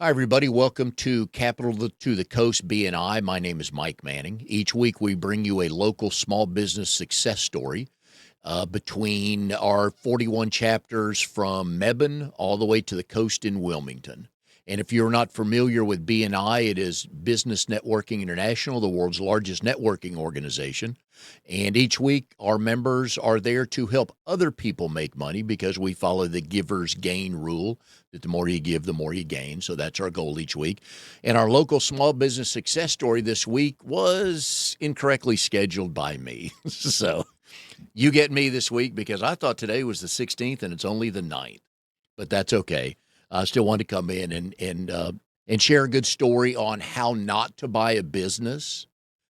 Hi, everybody. Welcome to Capital to the Coast BNI. My name is Mike Manning. Each week, we bring you a local small business success story between our 41 chapters from Mebane all the way to the coast in Wilmington. And if you're not familiar with BNI, it is Business Networking International, the world's largest networking organization. And each week, our members are there to help other people make money because we follow the giver's gain rule that the more you give, the more you gain. So that's our goal each week. And our local small business success story this week was incorrectly scheduled by me. So you get me this week because I thought today was the 16th and it's only the 9th, but that's okay. I still want to come in and share a good story on how not to buy a business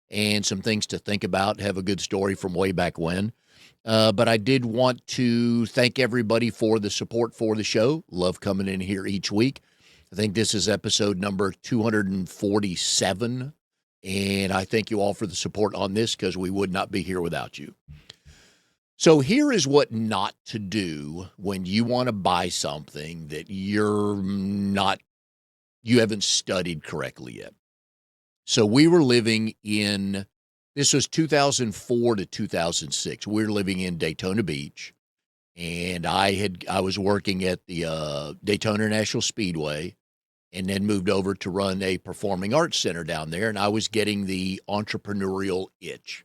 and some things to think about. Have a good story from way back when. But I did want to thank everybody for the support for the show. Love coming in here each week. I think this is episode number 247. And I thank you all for the support on this because we would not be here without you. So here is what not to do when you want to buy something that you haven't studied correctly yet. So we were living in, this was 2004 to 2006. We were living in Daytona Beach, and I was working at the Daytona International Speedway, and then moved over to run a performing arts center down there, and I was getting the entrepreneurial itch.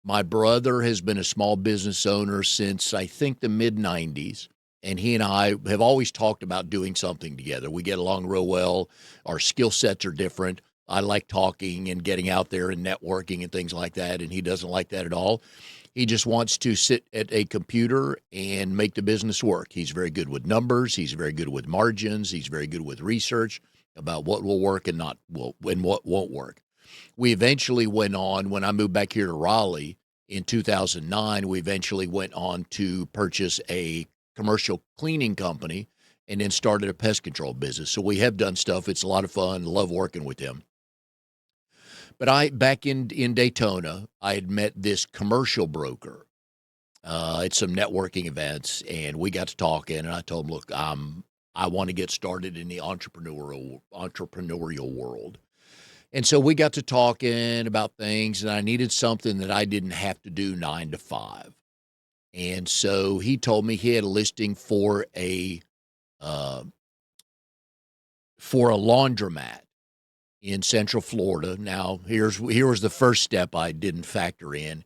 My brother has been a small business owner since, I think, the mid-'90s, and he and I have always talked about doing something together. We get along real well. Our skill sets are different. I like talking and getting out there and networking and things like that, and he doesn't like that at all. He just wants to sit at a computer and make the business work. He's very good with numbers. He's very good with margins. He's very good with research about what will work and what won't work. We eventually went on, when I moved back here to Raleigh in 2009, we eventually went on to purchase a commercial cleaning company and then started a pest control business. So we have done stuff. It's a lot of fun. Love working with him. But back in Daytona, I had met this commercial broker at some networking events, and we got to talking, and I told him, look, I want to get started in the entrepreneurial world. And so we got to talking about things, and I needed something that I didn't have to do 9 to 5. And so he told me he had a listing for a laundromat in Central Florida. Now, here was the first step I didn't factor in.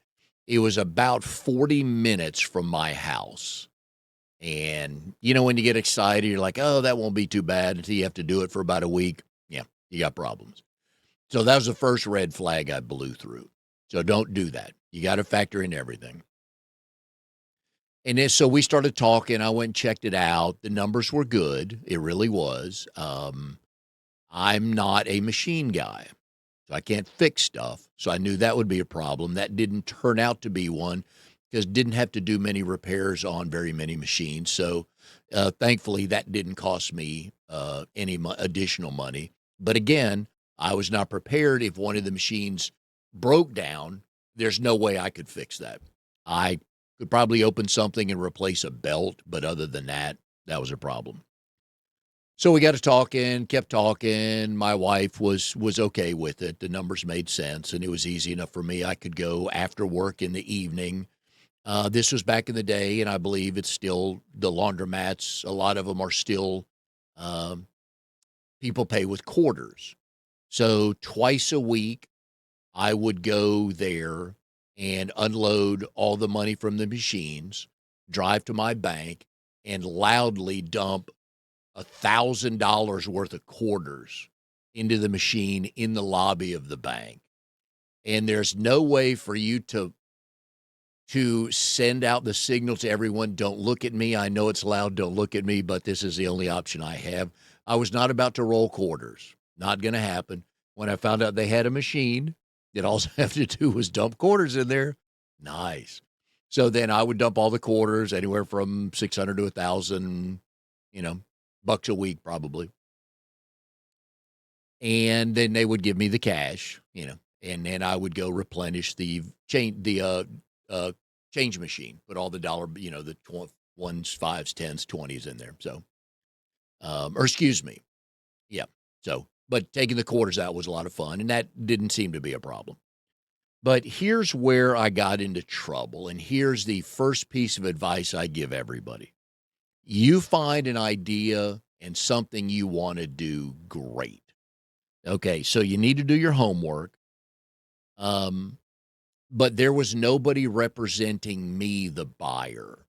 It was about 40 minutes from my house. And, when you get excited, you're like, oh, that won't be too bad until you have to do it for about a week. Yeah, you got problems. So that was the first red flag I blew through. So don't do that. You got to factor in everything. And then, so we started talking. I went and checked it out. The numbers were good. It really was. I'm not a machine guy, so I can't fix stuff. So I knew that would be a problem. That didn't turn out to be one because didn't have to do many repairs on very many machines. So thankfully, that didn't cost me any additional money. But again, I was not prepared. If one of the machines broke down, there's no way I could fix that. I could probably open something and replace a belt, but other than that, that was a problem. So we got to talking, kept talking. My wife was okay with it. The numbers made sense, and it was easy enough for me. I could go after work in the evening. This was back in the day, and I believe it's still the laundromats. A lot of them are still people pay with quarters. So twice a week, I would go there and unload all the money from the machines, drive to my bank, and loudly dump $1,000 worth of quarters into the machine in the lobby of the bank. And there's no way for you to send out the signal to everyone, don't look at me. I know it's loud, don't look at me, but this is the only option I have. I was not about to roll quarters. Not going to happen. When I found out they had a machine that all I have to do was dump quarters in there, nice. So then I would dump all the quarters, anywhere from 600 to 1,000, bucks a week probably. And then they would give me the cash, and then I would go replenish the change machine, put all the dollar, the ones, fives, tens, 20s in there. So, or excuse me, Yeah. So, but taking the quarters out was a lot of fun, and that didn't seem to be a problem. But here's where I got into trouble, and here's the first piece of advice I give everybody. You find an idea and something you want to do, great. Okay, so you need to do your homework. Um, but there was nobody representing me, the buyer.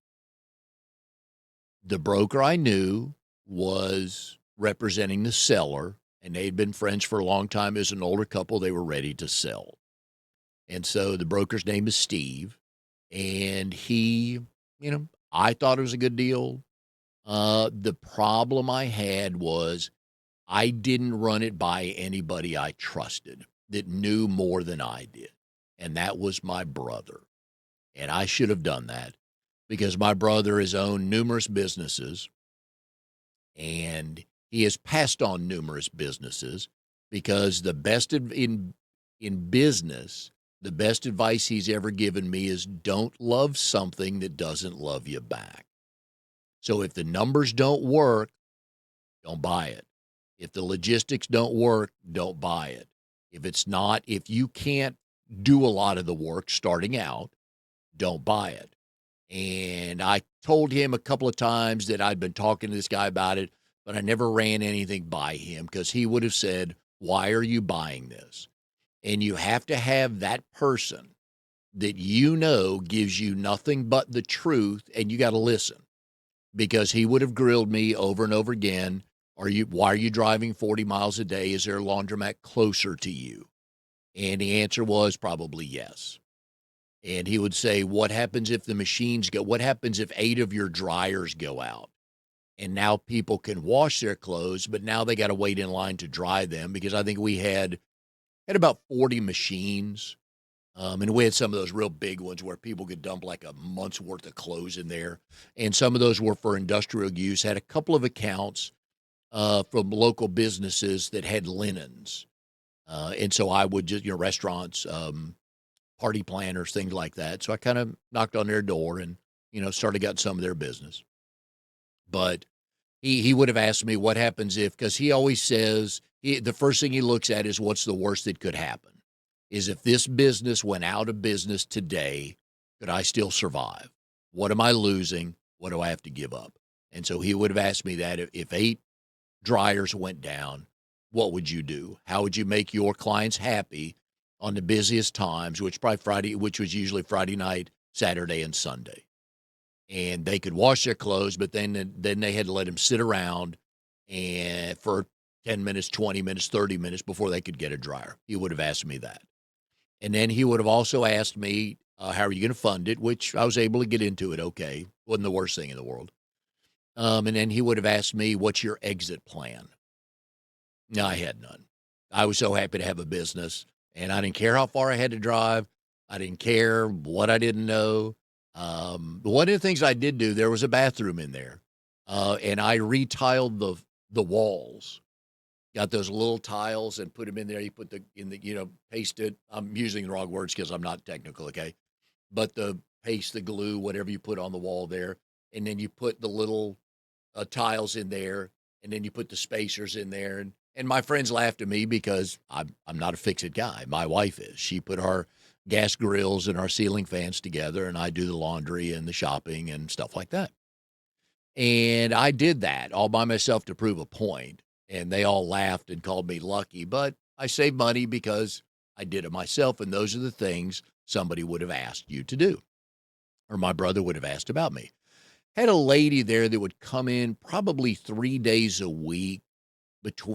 The broker I knew was representing the seller, and they'd been friends for a long time. As an older couple, they were ready to sell. And so the broker's name is Steve, and I thought it was a good deal. The problem I had was I didn't run it by anybody I trusted that knew more than I did, and that was my brother. And I should have done that because my brother has owned numerous businesses, and he has passed on numerous businesses because in business, the best advice he's ever given me is don't love something that doesn't love you back. So if the numbers don't work, don't buy it. If the logistics don't work, don't buy it. If you can't do a lot of the work starting out, don't buy it. And I told him a couple of times that I'd been talking to this guy about it, but I never ran anything by him because he would have said, "Why are you buying this?" And you have to have that person that gives you nothing but the truth, and you got to listen because he would have grilled me over and over again. Why are you driving 40 miles a day? Is there a laundromat closer to you? And the answer was probably yes. And he would say, what happens if what happens if 8 of your dryers go out? And now people can wash their clothes, but now they got to wait in line to dry them because I think we had about 40 machines. And we had some of those real big ones where people could dump like a month's worth of clothes in there. And some of those were for industrial use. Had a couple of accounts from local businesses that had linens. And so I would just, restaurants, party planners, things like that. So I kind of knocked on their door and, started getting some of their business. But he would have asked me what happens because he always says the first thing he looks at is what's the worst that could happen. Is if this business went out of business today, could I still survive? What am I losing? What do I have to give up? And so he would have asked me that if 8 dryers went down, what would you do? How would you make your clients happy on the busiest times, which was usually Friday night, Saturday, and Sunday? And they could wash their clothes, but then they had to let them sit around and for 10 minutes, 20 minutes, 30 minutes before they could get a dryer. He would have asked me that. And then he would have also asked me, how are you going to fund it? Which I was able to get into it. Okay. Wasn't the worst thing in the world. And then he would have asked me, what's your exit plan? No, I had none. I was so happy to have a business, and I didn't care how far I had to drive. I didn't care what I didn't know. One of the things I did do, there was a bathroom in there, and I retiled the walls. Got those little tiles and put them in there. You put paste it. I'm using the wrong words because I'm not technical, okay? But the paste, the glue, whatever you put on the wall there, and then you put the little tiles in there, and then you put the spacers in there. And my friends laughed at me because I'm not a fix-it guy. My wife is. She put our gas grills and our ceiling fans together, and I do the laundry and the shopping and stuff like that. And I did that all by myself to prove a point, and they all laughed and called me lucky. But I saved money because I did it myself, and those are the things somebody would have asked you to do, or my brother would have asked about me. Had a lady there that would come in probably 3 days a week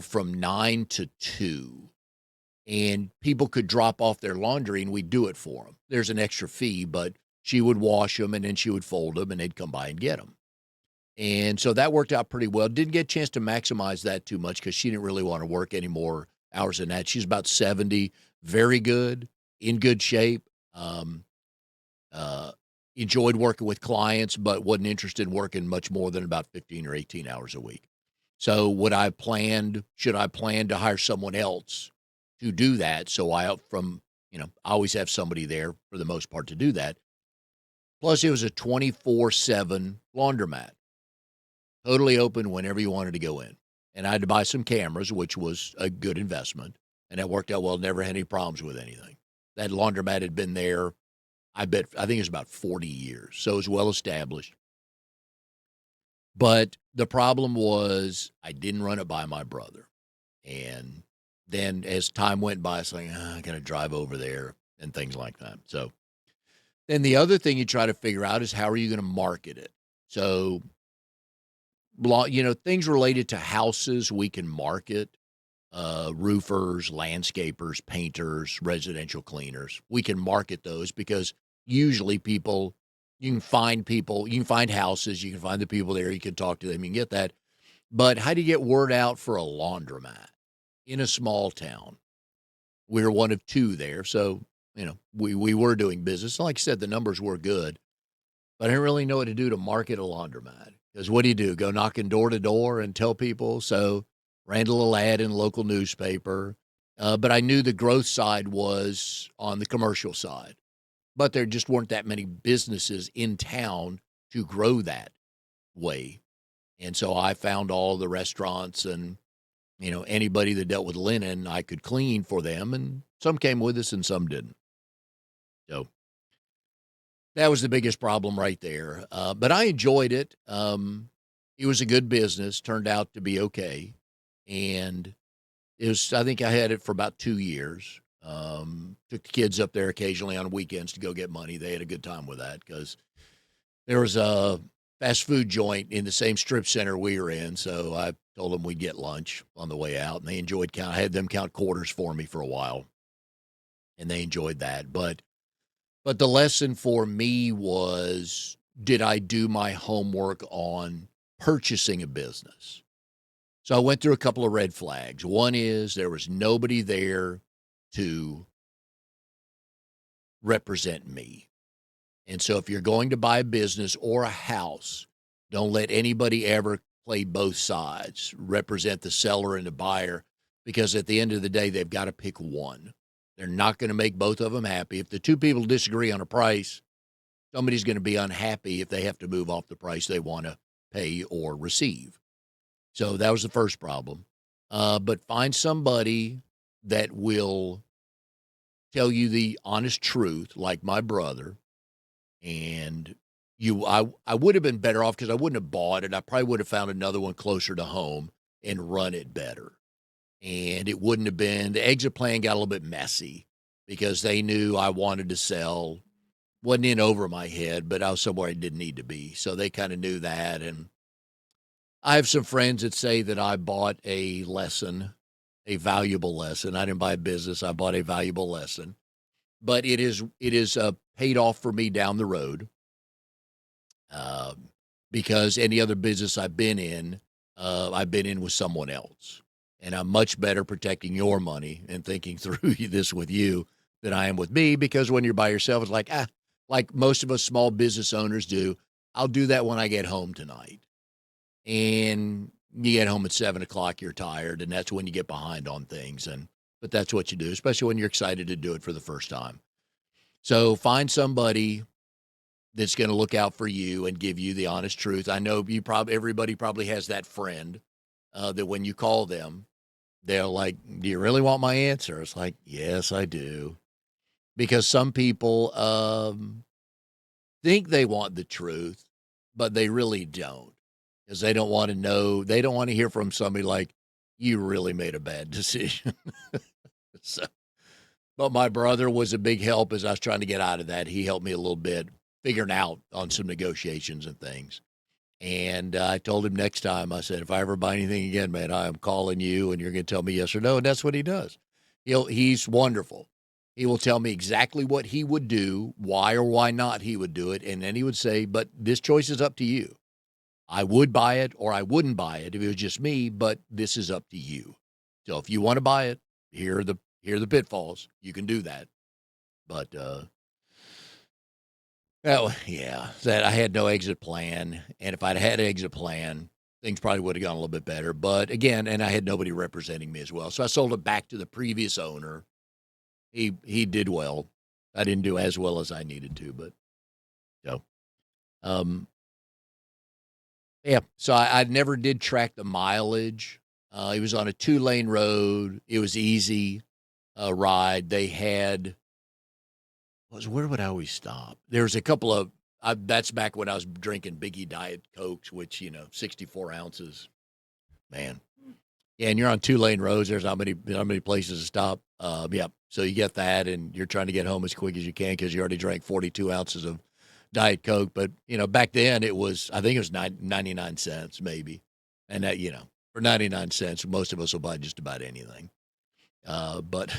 from 9 to 2, and people could drop off their laundry and we'd do it for them. There's an extra fee, but she would wash them and then she would fold them and they'd come by and get them. And so that worked out pretty well. Didn't get a chance to maximize that too much because she didn't really want to work any more hours than that. She's about 70, very good, in good shape. Uh, Enjoyed working with clients, but wasn't interested in working much more than about 15 or 18 hours a week. So should I plan to hire someone else to do that? So I always have somebody there for the most part to do that. Plus it was a 24/7 laundromat, totally open whenever you wanted to go in. and I had to buy some cameras, which was a good investment, and that worked out well. Never had any problems with anything. That laundromat had been there, I think it was about 40 years, so it was well established. But the problem was I didn't run it by my brother. And then as time went by, it's like, I got to drive over there and things like that. So then the other thing you try to figure out is how are you going to market it? So, things related to houses we can market, roofers, landscapers, painters, residential cleaners. We can market those because usually you can find houses, you can find the people there, you can talk to them, you can get that. But how do you get word out for a laundromat in a small town? We're one of two there. So, we were doing business. Like I said, the numbers were good, but I didn't really know what to do to market a laundromat. Because what do? Go knocking door to door and tell people? So, ran a little ad in a local newspaper. But I knew the growth side was on the commercial side. But there just weren't that many businesses in town to grow that way. And so I found all the restaurants and, anybody that dealt with linen, I could clean for them. And some came with us and some didn't. So that was the biggest problem right there. But I enjoyed it. It was a good business, turned out to be okay. And I think I had it for about 2 years. Took the kids up there occasionally on weekends to go get money. They had a good time with that because there was a fast food joint in the same strip center we were in. So I told them we'd get lunch on the way out, and they enjoyed I had them count quarters for me for a while, and they enjoyed that. But the lesson for me was, did I do my homework on purchasing a business? So I went through a couple of red flags. One is there was nobody there to represent me. And so if you're going to buy a business or a house, don't let anybody ever play both sides, represent the seller and the buyer, because at the end of the day, they've got to pick one. They're not going to make both of them happy. If the two people disagree on a price, somebody's going to be unhappy if they have to move off the price they want to pay or receive. So that was the first problem. But find somebody that will tell you the honest truth, like my brother. And I would have been better off because I wouldn't have bought it. I probably would have found another one closer to home and run it better. And it wouldn't have been, the exit plan got a little bit messy because they knew I wanted to sell. Wasn't in over my head, but I was somewhere I didn't need to be. So they kind of knew that. And I have some friends that say that I bought a lesson, a valuable lesson. I didn't buy a business. I bought a valuable lesson, but it is paid off for me down the road. Because any other business I've been in with someone else. And I'm much better protecting your money and thinking through this with you than I am with me, because when you're by yourself, it's like most of us small business owners do, I'll do that when I get home tonight. And you get home at 7 o'clock, you're tired, and that's when you get behind on things. But that's what you do, especially when you're excited to do it for the first time. So find somebody that's going to look out for you and give you the honest truth. I know everybody probably has that friend that when you call them, they're like, "Do you really want my answer?" It's like, "Yes, I do," because some people think they want the truth, but they really don't, because they don't want to know. They don't want to hear from somebody like, "You really made a bad decision." So, but my brother was a big help as I was trying to get out of that. He helped me a little bit figuring out on some negotiations and things. And I told him next time, I said, if I ever buy anything again, man, I am calling you and you're going to tell me yes or no. And that's what he does. He's wonderful. He will tell me exactly what he would do, why or why not he would do it. And then he would say, but this choice is up to you. I would buy it or I wouldn't buy it if it was just me, but this is up to you. So if you want to buy it, here are the pitfalls. You can do that. But that I had no exit plan, and if I'd had an exit plan, things probably would have gone a little bit better. But again, and I had nobody representing me as well, so I sold it back to the previous owner. He did well. I didn't do as well as I needed to, but so um, yeah. So I never did track the mileage It was on a 2-lane road. It was easy ride. They had where would I always stop? There's a couple of that's back when I was drinking Biggie Diet Cokes, which 64 ounces. Man, yeah, and you're on 2-lane roads. There's not many places to stop. Yeah, so you get that, and you're trying to get home as quick as you can because you already drank 42 ounces of Diet Coke. But back then I think it was 99 cents maybe, and that for 99 cents, most of us will buy just about anything. But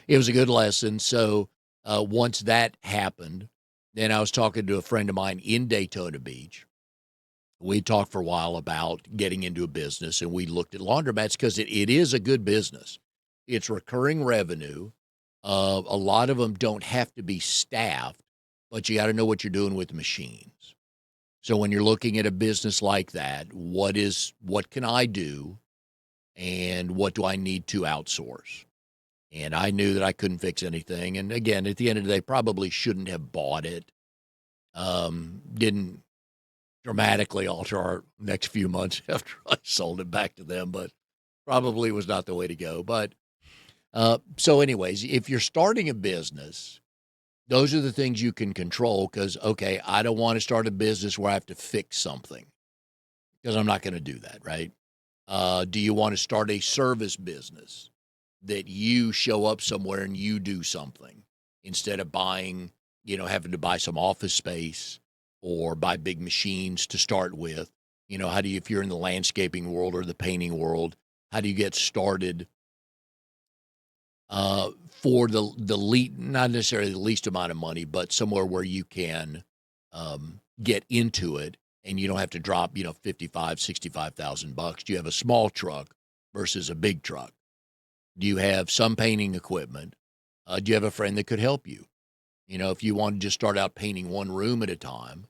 it was a good lesson. So once that happened, then I was talking to a friend of mine in Daytona Beach. We talked for a while about getting into a business, and we looked at laundromats because it is a good business. It's recurring revenue. A lot of them don't have to be staffed, but you got to know what you're doing with the machines. So when you're looking at a business like that, what can I do, and what do I need to outsource? And I knew that I couldn't fix anything. And again, at the end of the day, probably shouldn't have bought it. Didn't dramatically alter our next few months after I sold it back to them, but probably was not the way to go. But so anyways, if you're starting a business, those are the things you can control because, okay, I don't want to start a business where I have to fix something because I'm not going to do that, right? Do you want to start a service business that you show up somewhere and you do something instead of buying, having to buy some office space or buy big machines to start with? How do you, if you're in the landscaping world or the painting world, how do you get started for not necessarily the least amount of money, but somewhere where you can get into it and you don't have to drop, 55, 65,000 bucks. Do you have a small truck versus a big truck? Do you have some painting equipment? Do you have a friend that could help you? If you want to just start out painting one room at a time,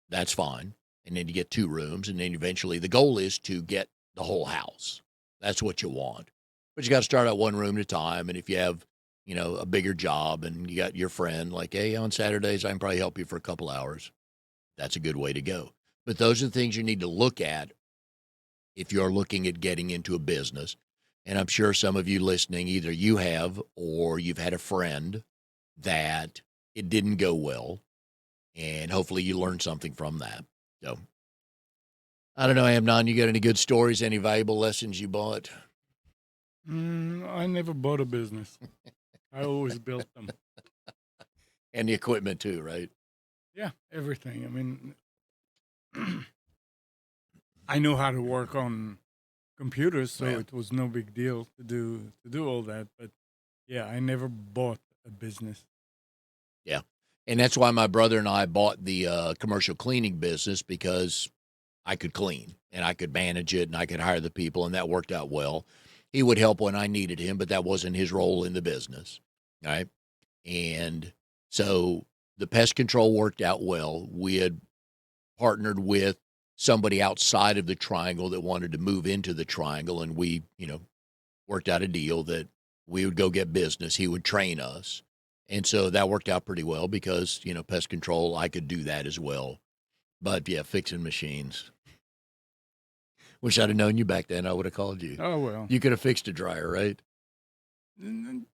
that's fine. And then you get 2 rooms, and then eventually the goal is to get the whole house. That's what you want. But you got to start out one room at a time. And if you have, a bigger job and you got your friend like, hey, on Saturdays, I can probably help you for a couple hours. That's a good way to go. But those are the things you need to look at if you're looking at getting into a business. And I'm sure some of you listening, either you have or you've had a friend that it didn't go well. And hopefully you learned something from that. So I don't know, Amnon, you got any good stories, any valuable lessons you bought? I never bought a business. I always built them. And the equipment too, right? Yeah, everything. I mean, I know how to work on computers, so Yeah. it was no big deal to do all that. But yeah, I never bought a business. Yeah. And that's why my brother and I bought the commercial cleaning business, because I could clean and I could manage it and I could hire the people, and that worked out well. He would help when I needed him, but that wasn't his role in the business. Right. And so the pest control worked out well. We had partnered with somebody outside of the triangle that wanted to move into the triangle, and we, worked out a deal that we would go get business. He would train us. And so that worked out pretty well because, pest control, I could do that as well. But yeah, fixing machines. Wish I'd have known you back then. I would have called you. Oh well, You could have fixed a dryer, right?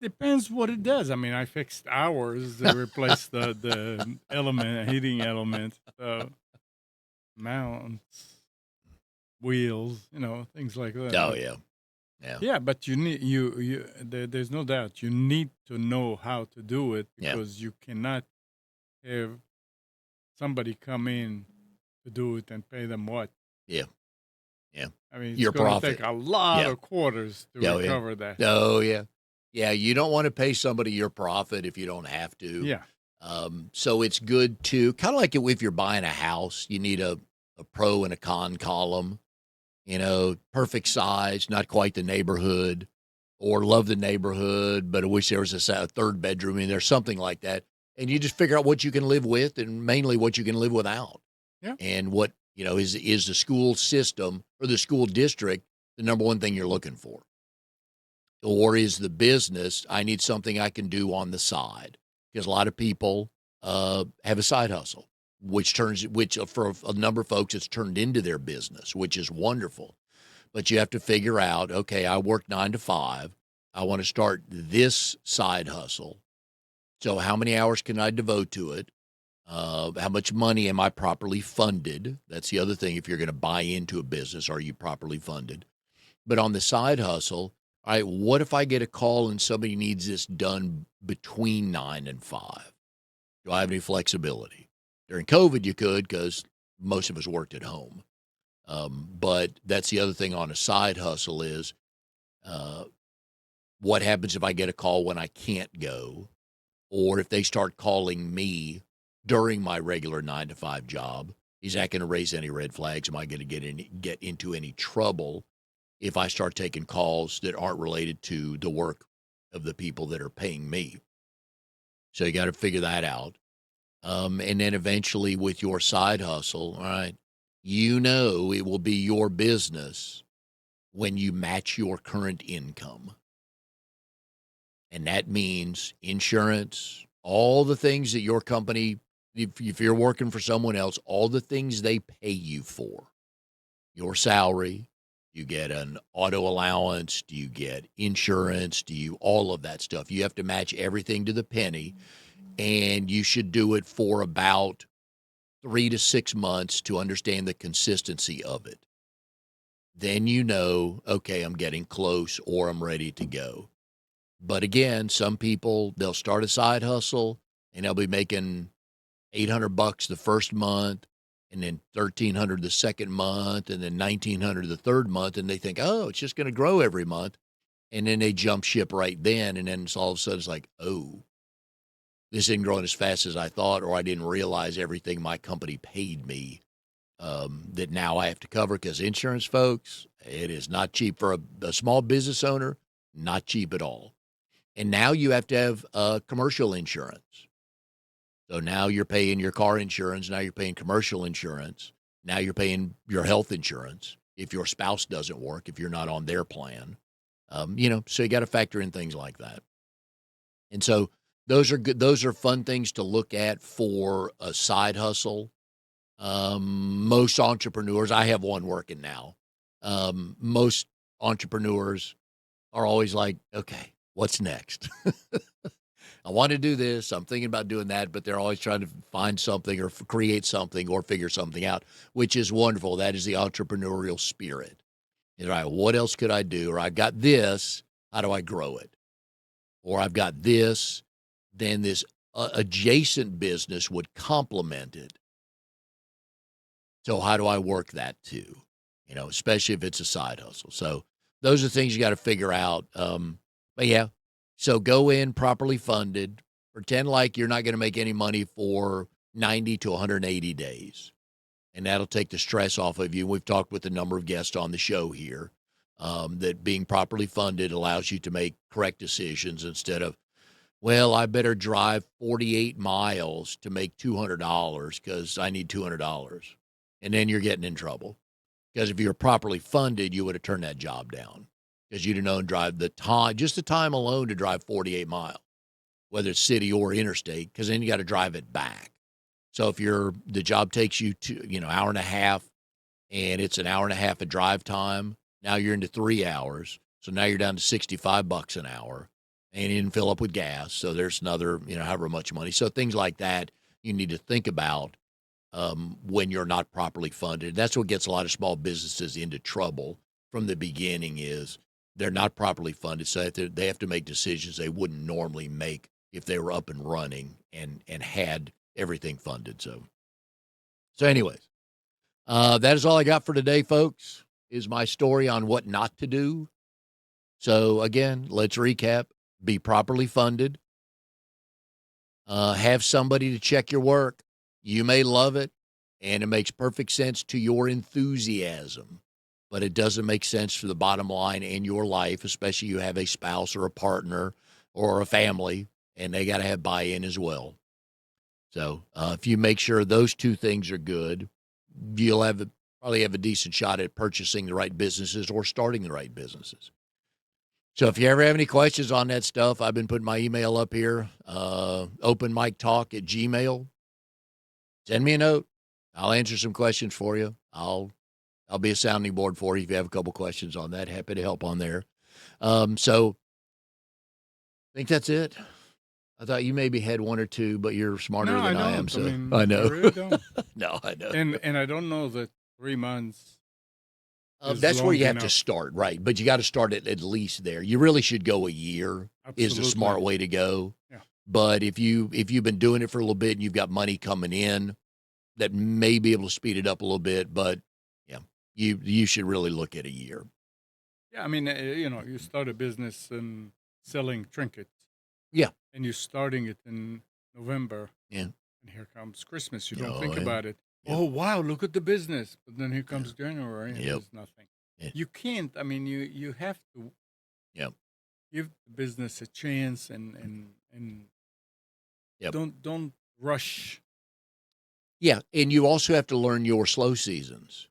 depends what it does. I mean, I fixed ours to replace the element, heating element, so mounts, wheels, things like that. Oh, But yeah. Yeah. yeah, but you need there's no doubt you need to know how to do it Yeah. because you cannot have somebody come in to do it and pay them what? Yeah. Yeah. I mean, it's Your going to take profit. a lot Yeah. of quarters to Oh, yeah. recover that. Oh, yeah. Yeah. You don't want to pay somebody your profit if you don't have to. Yeah. So it's good to kind of like if you're buying a house, you need a pro and a con column, perfect size, not quite the neighborhood, or love the neighborhood, but I wish there was a third bedroom in there, something like that. And you just figure out what you can live with and mainly what you can live without. Yeah. And what, is the school system or the school district the number one thing you're looking for? Or is the business, I need something I can do on the side? Because a lot of people have a side hustle, which for a number of folks, it's turned into their business, which is wonderful. But you have to figure out, okay, I work 9 to 5. I want to start this side hustle. So how many hours can I devote to it? How much money am I properly funded? That's the other thing. If you're going to buy into a business, are you properly funded? But on the side hustle, all right, what if I get a call and somebody needs this done between 9 and 5? Do I have any flexibility? During COVID, you could because most of us worked at home. But that's the other thing on a side hustle is uh, what happens if I get a call when I can't go, or if they start calling me during my regular 9 to 5 job? Is that going to raise any red flags? Am I going to get into any trouble if I start taking calls that aren't related to the work of the people that are paying me? So you got to figure that out. And then eventually with your side hustle, all right, it will be your business when you match your current income. And that means insurance, all the things that your company, if you're working for someone else, all the things they pay you for, your salary, you get an auto allowance, do you get insurance, all of that stuff. You have to match everything to the penny, and you should do it for about 3 to 6 months to understand the consistency of it. Then okay, I'm getting close or I'm ready to go. But again, some people, they'll start a side hustle and they'll be making $800 the first month, and then $1,300 the second month, and then $1,900 the third month, and they think, oh, it's just going to grow every month, and then they jump ship right then, and then all of a sudden it's like, oh, this isn't growing as fast as I thought, or I didn't realize everything my company paid me that now I have to cover, because insurance, folks, it is not cheap for a small business owner, not cheap at all. And now you have to have commercial insurance. So now you're paying your car insurance. Now you're paying commercial insurance. Now you're paying your health insurance if your spouse doesn't work, if you're not on their plan. So you got to factor in things like that. And so those are good. Those are fun things to look at for a side hustle. Most entrepreneurs, I have one working now. Most entrepreneurs are always like, okay, what's next? I want to do this. I'm thinking about doing that, but they're always trying to find something or create something or figure something out, which is wonderful. That is the entrepreneurial spirit. All right, what else could I do? Or I've got this. How do I grow it? Or I've got this. Then this adjacent business would complement it. So how do I work that too? Especially if it's a side hustle. So those are things you got to figure out. But yeah, so go in properly funded. Pretend like you're not going to make any money for 90 to 180 days. And that'll take the stress off of you. We've talked with a number of guests on the show here that being properly funded allows you to make correct decisions instead of, well, I better drive 48 miles to make $200 because I need $200. And then you're getting in trouble. Because if you were properly funded, you would have turned that job down because you'd have known just the time alone to drive 48 miles, whether it's city or interstate, because then you got to drive it back. So if the job takes you to, hour and a half, and it's an hour and a half of drive time, now you're into 3 hours. So now you're down to $65 an hour, and you didn't fill up with gas. So there's another, however much money. So things like that you need to think about when you're not properly funded. That's what gets a lot of small businesses into trouble from the beginning is they're not properly funded. So they have to make decisions they wouldn't normally make if they were up and running and had everything funded. So anyways, that is all I got for today, folks, is my story on what not to do. So again, let's recap. Be properly funded. Have somebody to check your work. You may love it, and it makes perfect sense to your enthusiasm, but it doesn't make sense for the bottom line in your life, especially you have a spouse or a partner or a family, and they got to have buy-in as well. So if you make sure those two things are good, you'll probably have a decent shot at purchasing the right businesses or starting the right businesses. So if you ever have any questions on that stuff, I've been putting my email up here, openmictalk@gmail.com. Send me a note. I'll answer some questions for you. I'll I'll be a sounding board for you if you have a couple questions on that. Happy to help on there. So I think that's it. I thought you maybe had one or two, but you're smarter No, I than I am, don't. I so mean, I I know. really don't. No, I know. And I don't know that 3 months is That's where long you have to enough. start, right? But you got to start at least there. You really should go a year is the smart Absolutely. way to go. Yeah. But if you've been doing it for a little bit and you've got money coming in, that may be able to speed it up a little bit. But yeah, you should really look at a year. Yeah, I mean, you start a business and selling trinkets. Yeah. And you're starting it in November. Yeah. And here comes Christmas. You don't think yeah. about it. Yep. Oh, wow, look at the business. But then here comes January and Yep. there's nothing. Yeah. You can't. I mean, you have to Yep. give the business a chance and Yep. don't rush. Yeah, and you also have to learn your slow seasons.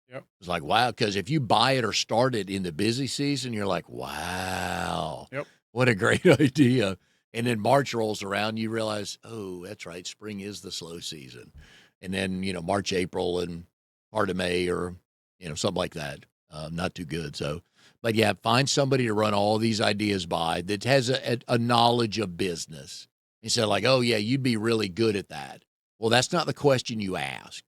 Yep. It's like, wow, because if you buy it or start it in the busy season, you're like, wow, Yep. what a great idea. And then March rolls around, you realize, oh, that's right, spring is the slow season. And then, March, April, and part of May or, something like that. Not too good. So, but yeah, find somebody to run all these ideas by that has a knowledge of business. Instead of like, oh, yeah, you'd be really good at that. Well, that's not the question you ask.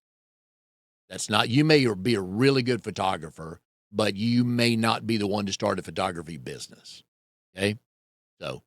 That's not, you may be a really good photographer, but you may not be the one to start a photography business. Okay. So,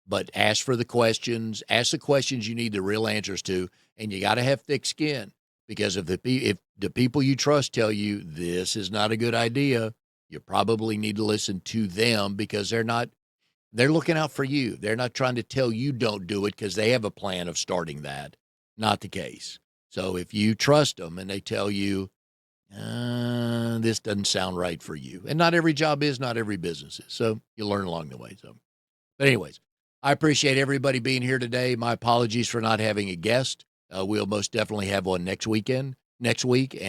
but ask for the questions, ask the questions you need the real answers to, and you got to have thick skin because if the people you trust tell you this is not a good idea, you probably need to listen to them because they're looking out for you. They're not trying to tell you don't do it because they have a plan of starting that. Not the case. So if you trust them and they tell you, this doesn't sound right for you. And not every job is, not every business is. So you learn along the way. So, but anyways, I appreciate everybody being here today. My apologies for not having a guest. We'll most definitely have one next week. And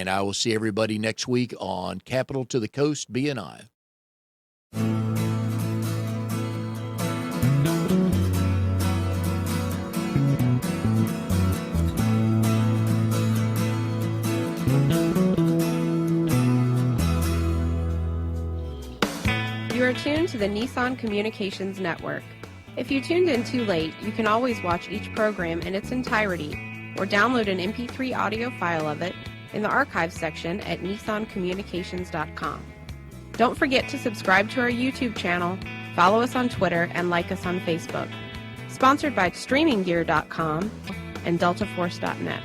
I will see everybody next week on Capital to the Coast BNI. You are tuned to the Nissan Communications Network. If you tuned in too late, you can always watch each program in its entirety or download an MP3 audio file of it in the archives section at nissancommunications.com. Don't forget to subscribe to our YouTube channel, follow us on Twitter, and like us on Facebook. Sponsored by StreamingGear.com and DeltaForce.net.